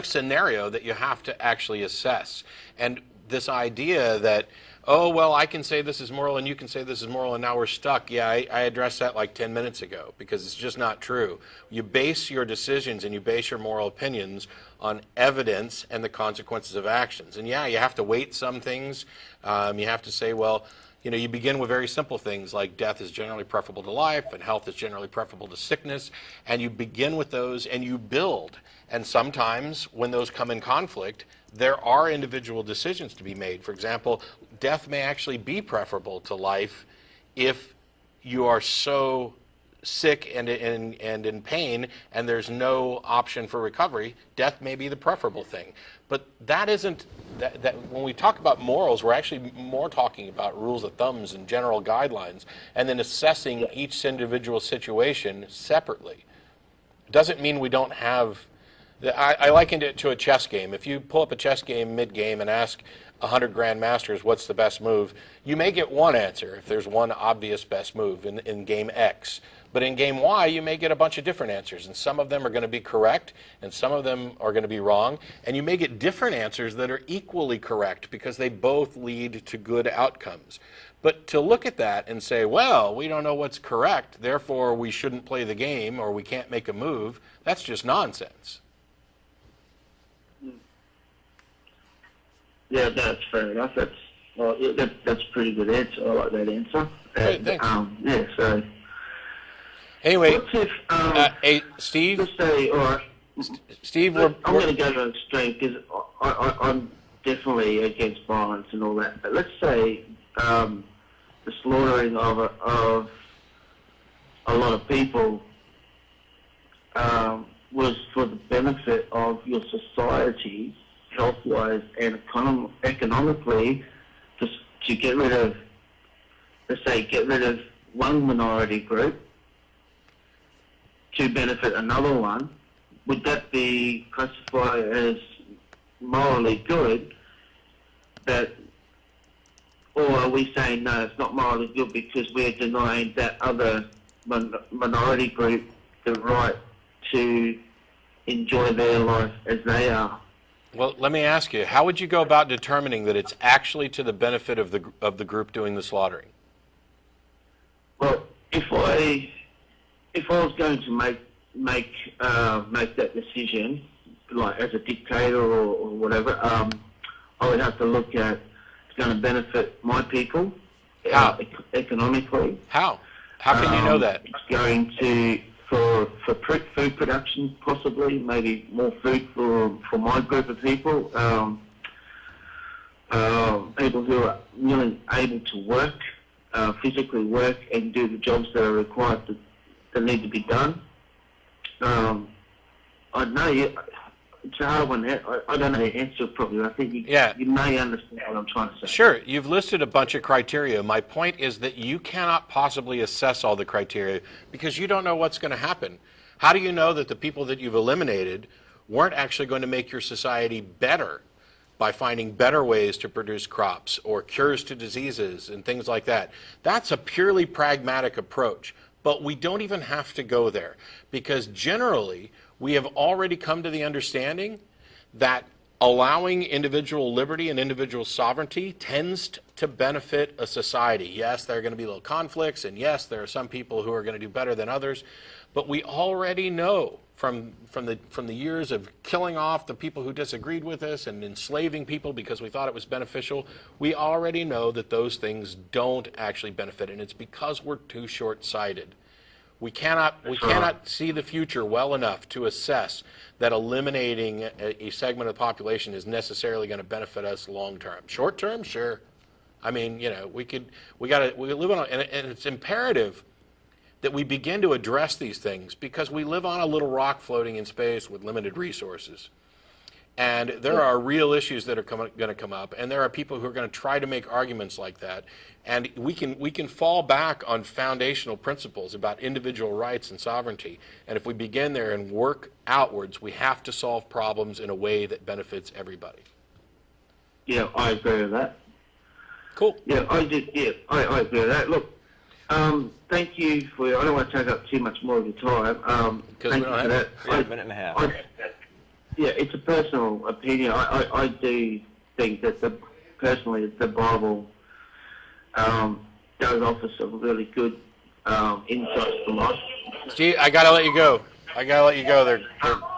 scenario that you have to actually assess. And this idea that, oh, well, I can say this is moral and you can say this is moral and now we're stuck. Yeah, I addressed that like 10 minutes ago because it's just not true. You base your decisions and you base your moral opinions on evidence and the consequences of actions. And yeah, you have to weight some things. You have to say, well, you know, you begin with very simple things like death is generally preferable to life and health is generally preferable to sickness. And you begin with those and you build. And sometimes when those come in conflict, there are individual decisions to be made. For example, death may actually be preferable to life if you are so sick and in pain and there's no option for recovery. Death may be the preferable thing. But that isn't, that when we talk about morals, we're actually more talking about rules of thumbs and general guidelines and then assessing each individual situation separately. Doesn't mean we don't have, I likened it to a chess game. If you pull up a chess game mid-game and ask 100 grandmasters what's the best move, you may get one answer if there's one obvious best move in game X. But in game Y, you may get a bunch of different answers, and some of them are going to be correct, and some of them are going to be wrong, and you may get different answers that are equally correct because they both lead to good outcomes. But to look at that and say, well, we don't know what's correct, therefore we shouldn't play the game or we can't make a move, that's just nonsense. Yeah, that's fair enough. That's a pretty good answer. I like that answer. Great, thanks. Yeah, so... Anyway, what if, hey, Steve? let's say, all right, Steve, I'm going to go to an extreme because I'm definitely against violence and all that. But let's say the slaughtering of a lot of people was for the benefit of your society, health-wise and economically, to get rid of, let's say, get rid of one minority group to benefit another one, would that be classified as morally good? Or are we saying, no, it's not morally good because we're denying that other minority group the right to enjoy their life as they are? Well, let me ask you, how would you go about determining that it's actually to the benefit of the group doing the slaughtering? Well, if I was going to make that decision, like as a dictator or whatever, I would have to look at going to benefit my people economically. How? How can you know that? It's going to, for food production, possibly, maybe more food for my group of people. People who are really able to work, physically work, and do the jobs that are required that need to be done. I know it's a hard one. I don't know the answer probably. I think you may understand what I'm trying to say. Sure. You've listed a bunch of criteria. My point is that you cannot possibly assess all the criteria because you don't know what's going to happen. How do you know that the people that you've eliminated weren't actually going to make your society better by finding better ways to produce crops or cures to diseases and things like that? That's a purely pragmatic approach. But we don't even have to go there because generally we have already come to the understanding that allowing individual liberty and individual sovereignty tends to benefit a society. Yes, there are going to be little conflicts, and yes, there are some people who are going to do better than others, but we already know from the years of killing off the people who disagreed with us and enslaving people because we thought it was beneficial, we already know that those things don't actually benefit, and it's because we're too short-sighted. We cannot see the future well enough to assess that eliminating a segment of the population is necessarily going to benefit us long term. Short term, sure. I mean, you know, we live on, and it's imperative that we begin to address these things because we live on a little rock floating in space with limited resources. And there are real issues that are going to come up, and there are people who are going to try to make arguments like that. And we can fall back on foundational principles about individual rights and sovereignty. And if we begin there and work outwards, we have to solve problems in a way that benefits everybody. Yeah, I agree with that. Cool. Yeah, I agree with that. Look, thank you for. I don't want to take up too much more of your time. Because we don't have that. A minute and a half. Yeah, it's a personal opinion. I do think that personally the Bible does offer some really good insights from us. Gee, I gotta let you go. They're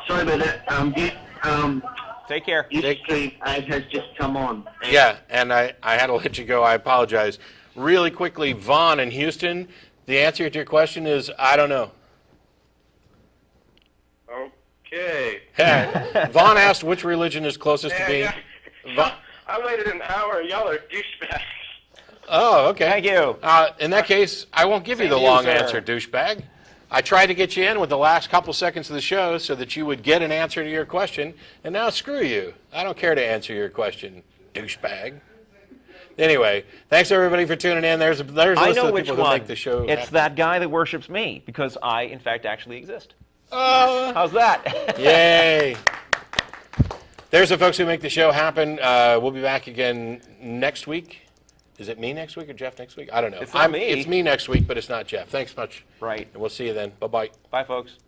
sorry about that. Take care. Stream ad has just come on. Yeah, and I had to let you go. I apologize. Really quickly, Vaughn in Houston, the answer to your question is I don't know. Okay. Vaughn asked which religion is closest to being... I waited an hour. Y'all are douchebags. Oh, okay. Thank you. In that case, I won't give you the long answer, douchebag. I tried to get you in with the last couple seconds of the show so that you would get an answer to your question, and now screw you. I don't care to answer your question, douchebag. Anyway, thanks everybody for tuning in. There's a list of people who make the show happen. It's that guy that worships me because I, in fact, actually exist. How's that? Yay. There's the folks who make the show happen. We'll be back again next week. Is it me next week or Jeff next week? I don't know. It's not me. It's me next week, but it's not Jeff. Thanks much. Right. And we'll see you then. Bye-bye. Bye, folks.